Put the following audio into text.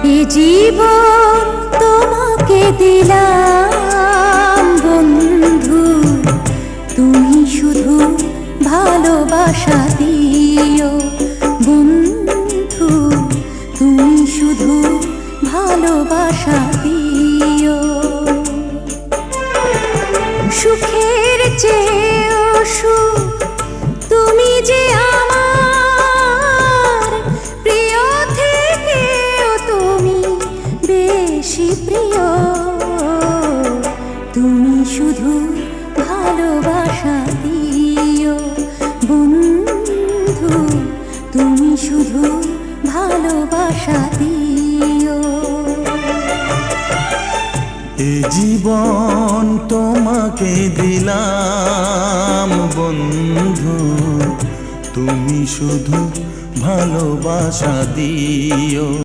এ জীবন তোমাকে দিলাম বন্ধু, তুমি শুধু ভালোবাসা দিও বন্ধু, তুমি শুধু ভালোবাসা দিও। সুখের চেয়েও সুখ তুমি যে আমার প্রিয়, থেকেও তুমি বেশি প্রিয়। তুমি শুধু ভালোবাসা দিও বন্ধু, তুমি শুধু ভালোবাসা দিও। এ জীবন তোমাকে দিলাম বন্ধু, তুমি শুধু ভালোবাসা দিও।